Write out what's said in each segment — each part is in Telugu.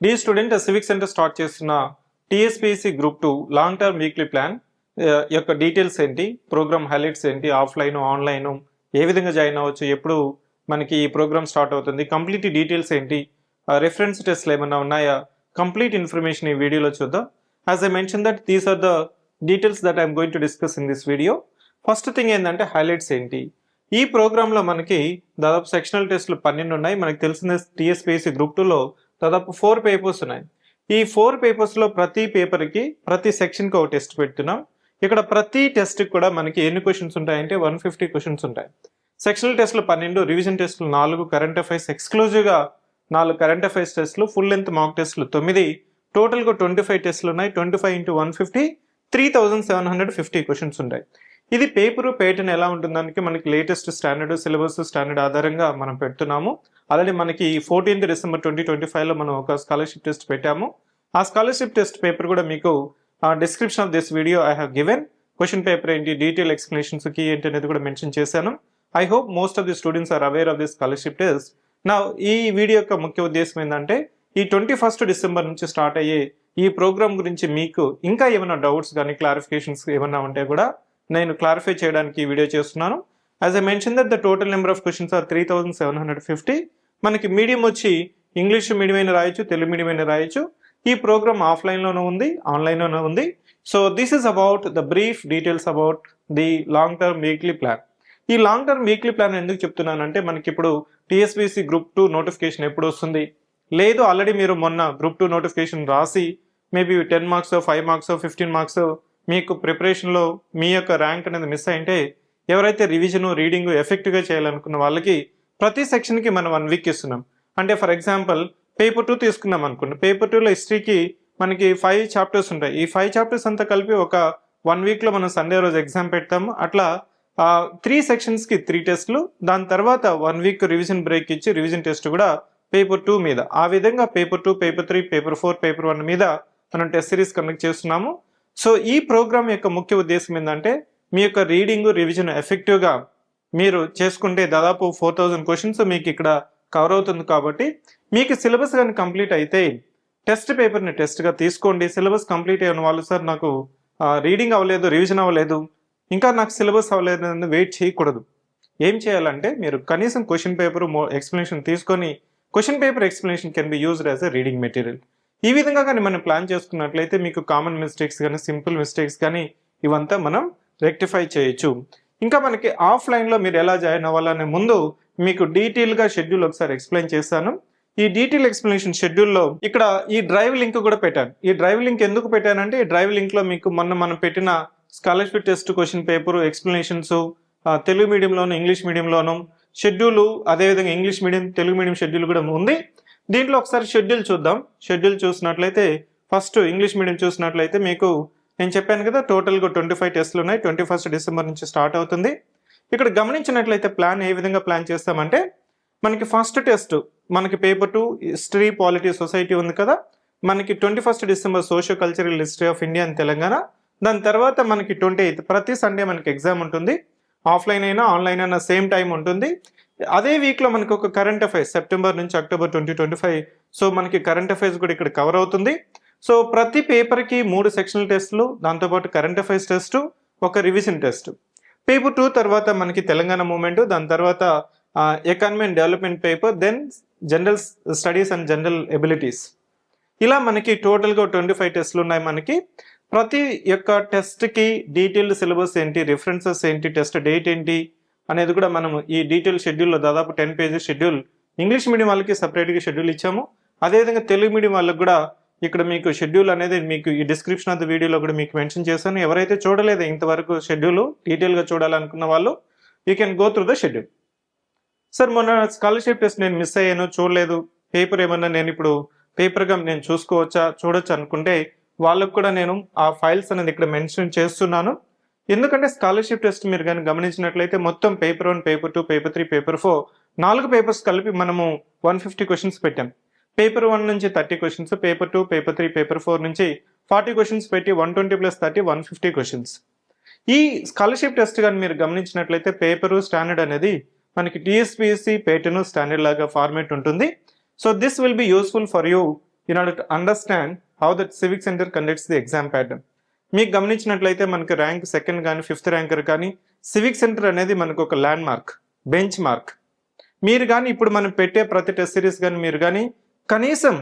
Dear student, civic centre start చేస్తున్న TSPSC group 2 long term weekly plan యొక్క డీటెయిల్స్ ఏంటి, ప్రోగ్రామ్ హైలైట్స్ ఏంటి, ఆఫ్లైన్ ఆన్లైన్ ఏ విధంగా జాయిన్ అవ్వచ్చు, ఎప్పుడు మనకి ఈ ప్రోగ్రామ్ స్టార్ట్ అవుతుంది, కంప్లీట్ డీటెయిల్స్ ఏంటి, రెఫరెన్స్ టెస్ట్లు ఏమన్నా ఉన్నాయా, కంప్లీట్ ఇన్ఫర్మేషన్ ఈ వీడియోలో చూద్దాం. As I mention that these are the details that I'm going to discuss in this video. First thing ఏంటంటే హైలైట్స్ ఏంటి. ఈ ప్రోగ్రాంలో మనకి దాదాపు సెక్షనల్ టెస్ట్లు 12 ఉన్నాయి. మనకి తెలిసిన టీఎస్పీఎస్సీ గ్రూప్ 2లో దాదాపు 4 పేపర్స్ ఉన్నాయి. ఈ 4 పేపర్స్లో ప్రతి పేపర్కి ప్రతి సెక్షన్కి ఒక టెస్ట్ పెడుతున్నాం. ఇక్కడ ప్రతి టెస్ట్కి కూడా మనకి ఎన్ని క్వశ్చన్స్ ఉంటాయంటే 150 క్వశ్చన్స్ ఉంటాయి. సెక్షనల్ టెస్ట్లు 12, రివిజన్ టెస్ట్లు 4, కరెంట్ అఫైర్స్ ఎక్స్క్లూజివ్గా 4 కరెంట్ అఫైర్స్ టెస్ట్లు, ఫుల్ లెంత్ మాక్ టెస్ట్లు 9, టోటల్గా 25 టెస్ట్లు ఉన్నాయి. 25 × 150 3750 క్వశ్చన్స్ ఉంటాయి. ఇది పేపరు ప్యాటర్న్ ఎలా ఉంటుందానికి మనకి లేటెస్ట్ స్టాండర్డ్ సిలబస్ స్టాండర్డ్ ఆధారంగా మనం పెడుతున్నాము. అలాగే మనకి 14th December 2025లో మనం ఒక స్కాలర్షిప్ టెస్ట్ పెట్టాము. ఆ స్కాలర్షిప్ టెస్ట్ పేపర్ కూడా మీకు description of this video I have given. Question paper ఏంటి, డీటెయిల్ ఎక్స్ప్లెనేషన్స్ కి ఏంటి అనేది కూడా మెన్షన్ చేశాను. I hope most of the students are aware of the scholarship test. నా ఈ వీడియో యొక్క ముఖ్య ఉద్దేశం ఏంటంటే ఈ 21st December నుంచి స్టార్ట్ అయ్యే ఈ ప్రోగ్రామ్ గురించి మీకు ఇంకా ఏమైనా డౌట్స్ కానీ క్లారిఫికేషన్స్ ఏమైనా ఉంటే కూడా నేను క్లారిఫై చేయడానికి ఈ వీడియో చేస్తున్నాను. As I mention that the total number of questions are 3750. మనకి మీడియం వచ్చి ఇంగ్లీష్ మీడియం అయినా రాయొచ్చు, తెలుగు మీడియం అయినా రాయొచ్చు. ఈ ప్రోగ్రామ్ ఆఫ్లైన్లోనూ ఉంది, ఆన్లైన్లోనూ ఉంది. So this is about the brief details about the long term weekly plan. ఈ లాంగ్ టర్మ్ వీక్లీ ప్లాన్ ఎందుకు చెప్తున్నానంటే మనకి ఇప్పుడు టీఎస్పీఎస్సీ గ్రూప్ 2 నోటిఫికేషన్ ఎప్పుడు వస్తుంది, లేదు ఆల్రెడీ మీరు మొన్న గ్రూప్ 2 నోటిఫికేషన్ రాసి మేబీ 10 మార్క్స్ 5 మార్క్స్ 15 మార్క్స్ మీకు ప్రిపరేషన్లో మీ యొక్క ర్యాంక్ అనేది మిస్ అయింటే ఎవరైతే రివిజన్ రీడింగ్ ఎఫెక్టివ్గా చేయాలనుకున్న వాళ్ళకి ప్రతి సెక్షన్కి మనం 1 వీక్ ఇస్తున్నాం. అంటే ఫర్ ఎగ్జాంపుల్ పేపర్ 2 తీసుకున్నాం అనుకోండి. పేపర్ 2లో హిస్టరీకి మనకి 5 చాప్టర్స్ ఉంటాయి. ఈ 5 చాప్టర్స్ అంతా కలిపి ఒక 1 వీక్లో మనం సండే రోజు ఎగ్జామ్ పెడతాము. అట్లా 3 సెక్షన్స్కి 3 టెస్ట్లు, దాని తర్వాత 1 వీక్ రివిజన్ బ్రేక్ ఇచ్చి రివిజన్ టెస్ట్ కూడా పేపర్ 2 మీద. ఆ విధంగా పేపర్ 2, పేపర్ 3, పేపర్ 4, పేపర్ 1 మీద మనం టెస్ట్ సిరీస్ కండక్ట్ చేస్తున్నాము. సో ఈ ప్రోగ్రామ్ యొక్క ముఖ్య ఉద్దేశం ఏంటంటే మీ యొక్క రీడింగ్ రివిజన్ ఎఫెక్టివ్గా మీరు చేసుకుంటే దాదాపు 4000 క్వశ్చన్స్ మీకు ఇక్కడ కవర్ అవుతుంది. కాబట్టి మీకు సిలబస్ కానీ కంప్లీట్ అయితే టెస్ట్ పేపర్ని టెస్ట్గా తీసుకోండి. సిలబస్ కంప్లీట్ అయిన వాళ్ళు సార్ నాకు రీడింగ్ అవ్వలేదు, రివిజన్ అవ్వలేదు, ఇంకా నాకు సిలబస్ అవ్వలేదు అని వెయిట్ చేయకూడదు. ఏం చేయాలంటే మీరు కనీసం క్వశ్చన్ పేపర్ ఎక్స్ప్లెనేషన్ తీసుకొని question paper explanation can be used as a reading material. ఈ విధంగా కానీ మనం ప్లాన్ చేసుకున్నట్లయితే మీకు కామన్ మిస్టేక్స్ కానీ సింపుల్ మిస్టేక్స్ కానీ ఇవంతా మనం రెక్టిఫై చేయొచ్చు. ఇంకా మనకి ఆఫ్లైన్లో మీరు ఎలా జాయిన్ అవ్వాలనే ముందు మీకు డీటెయిల్గా షెడ్యూల్ ఒకసారి ఎక్స్ప్లెయిన్ చేస్తాను. ఈ డీటెయిల్ ఎక్స్ప్లెనేషన్ షెడ్యూల్లో ఇక్కడ ఈ డ్రైవ్ లింక్ కూడా పెట్టాను. ఈ డ్రైవ్ లింక్ ఎందుకు పెట్టానంటే ఈ డ్రైవ్ లింక్లో మీకు మొన్న మనం పెట్టిన scholarship test question paper explanations Telugu మీడియంలోను ఇంగ్లీష్ మీడియంలోను షెడ్యూల్, అదేవిధంగా English medium Telugu medium schedule కూడా ఉంది. దీంట్లో ఒకసారి షెడ్యూల్ చూద్దాం. షెడ్యూల్ చూసినట్లయితే ఫస్ట్ ఇంగ్లీష్ మీడియం చూసినట్లయితే మీకు నేను చెప్పాను కదా టోటల్గా 25 టెస్ట్లు ఉన్నాయి. 21st December నుంచి స్టార్ట్ అవుతుంది. ఇక్కడ గమనించినట్లయితే ప్లాన్ ఏ విధంగా ప్లాన్ చేస్తామంటే మనకి ఫస్ట్ టెస్ట్ మనకి పేపర్ 2 హిస్టరీ పాలిటీ సొసైటీ ఉంది కదా, మనకి 21st December social cultural history of India and Telangana. దాని తర్వాత మనకి 28th ప్రతి సండే మనకి ఎగ్జామ్ ఉంటుంది. ఆఫ్లైన్ అయినా ఆన్లైన్ అయినా సేమ్ టైం ఉంటుంది. అదే వీక్లో మనకి ఒక కరెంట్ అఫైర్స్ సెప్టెంబర్ నుంచి అక్టోబర్ 2025. సో మనకి కరెంట్ అఫైర్స్ కూడా ఇక్కడ కవర్ అవుతుంది. సో ప్రతి పేపర్కి 3 సెక్షనల్ టెస్టులు, దాంతోపాటు కరెంట్ అఫైర్స్ టెస్ట్, ఒక రివిజన్ టెస్ట్. పేపర్ 2 తర్వాత మనకి తెలంగాణ మూవ్మెంట్, దాని తర్వాత economy and development paper, then general studies and general abilities. ఇలా మనకి టోటల్గా 25 టెస్ట్లు ఉన్నాయి. మనకి ప్రతి యొక్క టెస్ట్కి డీటెయిల్డ్ సిలబస్ ఏంటి, రిఫరెన్సెస్ ఏంటి, టెస్ట్ డేట్ ఏంటి అనేది కూడా మనం ఈ డీటెయిల్ షెడ్యూల్లో దాదాపు 10 పేజెస్ షెడ్యూల్ ఇంగ్లీష్ మీడియం వాళ్ళకి సపరేట్గా షెడ్యూల్ ఇచ్చాము. అదేవిధంగా తెలుగు మీడియం వాళ్ళకి కూడా ఇక్కడ మీకు షెడ్యూల్ అనేది మీకు ఈ డిస్క్రిప్షన్ ఆఫ్ ద వీడియోలో కూడా మీకు మెన్షన్ చేశాను. ఎవరైతే చూడలేదో ఇంతవరకు షెడ్యూల్ డీటెయిల్గా చూడాలనుకున్న వాళ్ళు you can go through the schedule. Sir మొన్న స్కాలర్షిప్ టెస్ట్ నేను మిస్ అయ్యాను, చూడలేదు, పేపర్ ఏమన్నా నేను ఇప్పుడు పేపర్గా నేను చూడొచ్చు అనుకుంటే వాళ్ళకు కూడా నేను ఆ ఫైల్స్ అనేది ఇక్కడ మెన్షన్ చేస్తున్నాను. ఎందుకంటే స్కాలర్షిప్ టెస్ట్ మీరు కానీ గమనించినట్లయితే మొత్తం paper 1, paper 2, paper 3, paper 4 4 papers కలిపి మనము 150 క్వశ్చన్స్ పెట్టాం. పేపర్ 1 నుంచి 30 క్వశ్చన్స్, పేపర్ 2, పేపర్ 3, పేపర్ 4 నుంచి 40 క్వశ్చన్స్ పెట్టి 120 + 30 150 క్వశ్చన్స్. ఈ స్కాలర్షిప్ టెస్ట్ కానీ మీరు గమనించినట్లయితే పేపరు స్టాండర్డ్ అనేది మనకి టీఎస్పీఎస్సీ ప్యాటర్న్ స్టాండర్డ్ లాగా ఫార్మేట్ ఉంటుంది. So this will be useful for you in order to understand how that civic centre conducts the exam pattern. మీకు గమనించినట్లయితే మనకి ర్యాంక్ సెకండ్ కానీ ఫిఫ్త్ ర్యాంకర్ కానీ సివిక్ సెంటర్ అనేది మనకు ఒక ల్యాండ్ మార్క్, బెంచ్ మార్క్. మీరు కానీ ఇప్పుడు మనం పెట్టే ప్రతి టెస్ట్ సిరీస్ కానీ మీరు కానీ కనీసం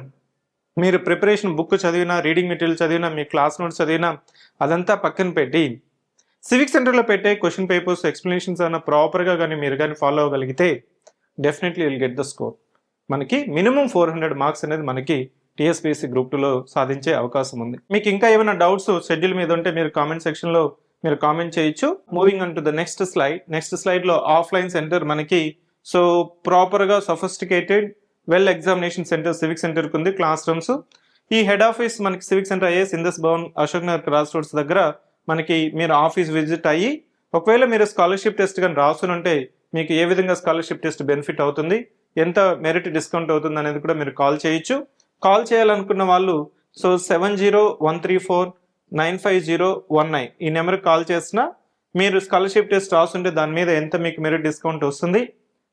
మీరు ప్రిపరేషన్ బుక్ చదివినా, రీడింగ్ మెటీరియల్ చదివినా, మీ క్లాస్ నోట్స్ చదివినా అదంతా పక్కన పెట్టి సివిక్ సెంటర్లో పెట్టే క్వశ్చన్ పేపర్స్ ఎక్స్ప్లెనేషన్స్ అన్న ప్రాపర్గా కానీ మీరు కానీ ఫాలో అవ్వగలిగితే definitely will get the score. మనకి మినిమం 400 మార్క్స్ అనేది మనకి టీఎస్పీఎస్సీ గ్రూప్ 2లో సాధించే అవకాశం ఉంది. మీకు ఇంకా ఏమైనా డౌట్స్ షెడ్యూల్ మీద ఉంటే మీరు కామెంట్ సెక్షన్లో మీరు కామెంట్ చేయొచ్చు. Moving on to the next స్లైడ్లో ఆఫ్లైన్ సెంటర్ మనకి సో ప్రాపర్గా sophisticated well examination centre civic సెంటర్కి ఉంది, క్లాస్ రూమ్స్. ఈ హెడ్ ఆఫీస్ మనకి civic centre IAS ఇందస్ Bhavan Ashok Nagar cross roads దగ్గర మనకి మీరు ఆఫీస్ విజిట్ అయ్యి ఒకవేళ మీరు స్కాలర్షిప్ టెస్ట్ కానీ రాసునుంటే మీకు ఏ విధంగా స్కాలర్షిప్ టెస్ట్ బెనిఫిట్ అవుతుంది, ఎంత మెరిట్ డిస్కౌంట్ అవుతుంది అనేది కూడా మీరు కాల్ చేయొచ్చు. కాల్ చేయాలనుకున్న వాళ్ళు సో 7013495019 ఈ నెంబర్కి కాల్ చేసినా మీరు స్కాలర్షిప్ టెస్ట్ రాసుంటే దాని మీద ఎంత మీకు మెరిట్ డిస్కౌంట్ వస్తుంది,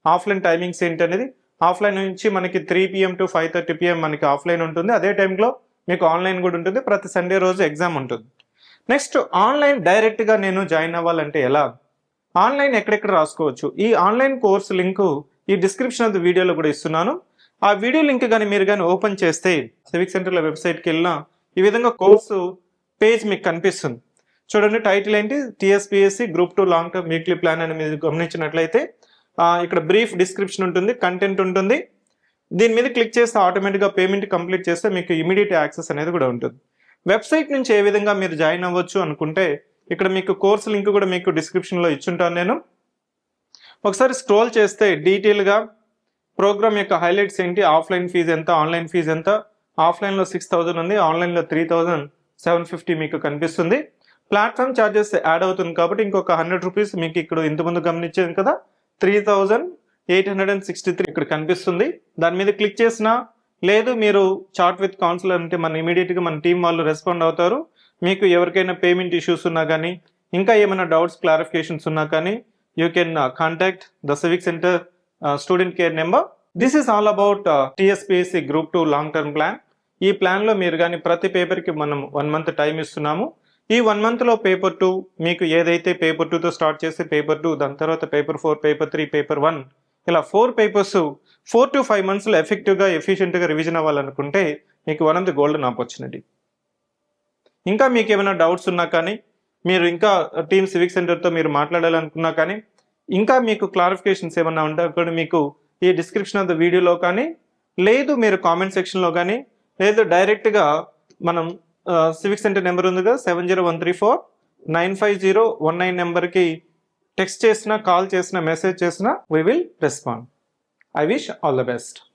ఆఫ్లైన్ టైమింగ్స్ ఏంటి అనేది. ఆఫ్లైన్ నుంచి మనకి 3 PM to 5:30 PM మనకి ఆఫ్లైన్ ఉంటుంది. అదే టైంలో మీకు ఆన్లైన్ కూడా ఉంటుంది. ప్రతి సండే రోజు ఎగ్జామ్ ఉంటుంది. నెక్స్ట్ ఆన్లైన్ డైరెక్ట్గా నేను జాయిన్ అవ్వాలంటే ఎలా, ఆన్లైన్ ఎక్కడెక్కడ రాసుకోవచ్చు, ఈ ఆన్లైన్ కోర్స్ లింకు ఈ డిస్క్రిప్షన్ ఆఫ్ ది వీడియోలో కూడా ఇస్తున్నాను. ఆ వీడియో లింక్ కానీ మీరు కానీ ఓపెన్ చేస్తే సివిక్ సెంటర్ల వెబ్సైట్కి వెళ్ళినా ఈ విధంగా కోర్సు పేజ్ మీకు కనిపిస్తుంది. చూడండి టైటిల్ ఏంటి, TSPSC group 2 long term weekly plan అని మీరు గమనించినట్లయితే ఇక్కడ బ్రీఫ్ డిస్క్రిప్షన్ ఉంటుంది, కంటెంట్ ఉంటుంది. దీని మీద క్లిక్ చేస్తే ఆటోమేటిక్గా పేమెంట్ కంప్లీట్ చేస్తే మీకు ఇమీడియట్ యాక్సెస్ అనేది కూడా ఉంటుంది. వెబ్సైట్ నుంచి ఏ విధంగా మీరు జాయిన్ అవ్వచ్చు అనుకుంటే ఇక్కడ మీకు కోర్స్ లింక్ కూడా మీకు డిస్క్రిప్షన్లో ఇచ్చుంటాను నేను. ఒకసారి స్క్రోల్ చేస్తే డీటెయిల్గా ప్రోగ్రామ్ యొక్క హైలైట్స్ ఏంటి, ఆఫ్లైన్ ఫీజు ఎంత, ఆన్లైన్ ఫీజు ఎంత. ఆఫ్లైన్లో 6,000 ఉంది, ఆన్లైన్లో 3,750 మీకు కనిపిస్తుంది. ప్లాట్ఫామ్ ఛార్జెస్ యాడ్ అవుతుంది కాబట్టి ఇంకొక 100 రూపీస్ మీకు ఇక్కడ ఇంతకుముందు గమనించాను కదా 3,863 ఇక్కడ కనిపిస్తుంది. దాని మీద క్లిక్ చేసినా లేదు మీరు చాట్ విత్ కౌన్సిలర్ అంటే మన ఇమీడియట్గా మన టీం వాళ్ళు రెస్పాండ్ అవుతారు. మీకు ఎవరికైనా పేమెంట్ ఇష్యూస్ ఉన్నా కానీ ఇంకా ఏమైనా డౌట్స్ క్లారిఫికేషన్స్ ఉన్నా కానీ you can contact the civic centre student care number. This is all about TSPSC group 2 long term plan. ఈ ప్లాన్లో మీరు కానీ ప్రతి పేపర్కి మనం 1 month టైం ఇస్తున్నాము. ఈ 1 monthలో పేపర్ 2 మీకు ఏదైతే పేపర్ 2తో స్టార్ట్ చేసి పేపర్ 2, దాని తర్వాత పేపర్ 4, పేపర్ 3, పేపర్ 1 ఇలా 4 పేపర్స్ 4 to 5 monthsలో ఎఫెక్టివ్గా ఎఫిషియెంట్గా రివిజన్ అవ్వాలనుకుంటే మీకు one of the golden opportunity. ఇంకా మీకు ఏమైనా డౌట్స్ ఉన్నా కానీ మీరు ఇంకా టీమ్ సివిక్ సెంటర్తో మీరు మాట్లాడాలనుకున్నా కానీ ఇంకా మీకు క్లారిఫికేషన్స్ ఏమన్నా ఉంటే అక్కడ మీకు ఈ డిస్క్రిప్షన్ ఆఫ్ ద వీడియోలో కానీ లేదు మీరు కామెంట్ సెక్షన్లో కానీ లేదు డైరెక్ట్గా మనం సివిక్ సెంటర్ నెంబర్ ఉందిగా 7013495019 నెంబర్కి టెక్స్ట్ చేసినా, కాల్ చేసినా, మెసేజ్ చేసినా we will respond. I wish all the best.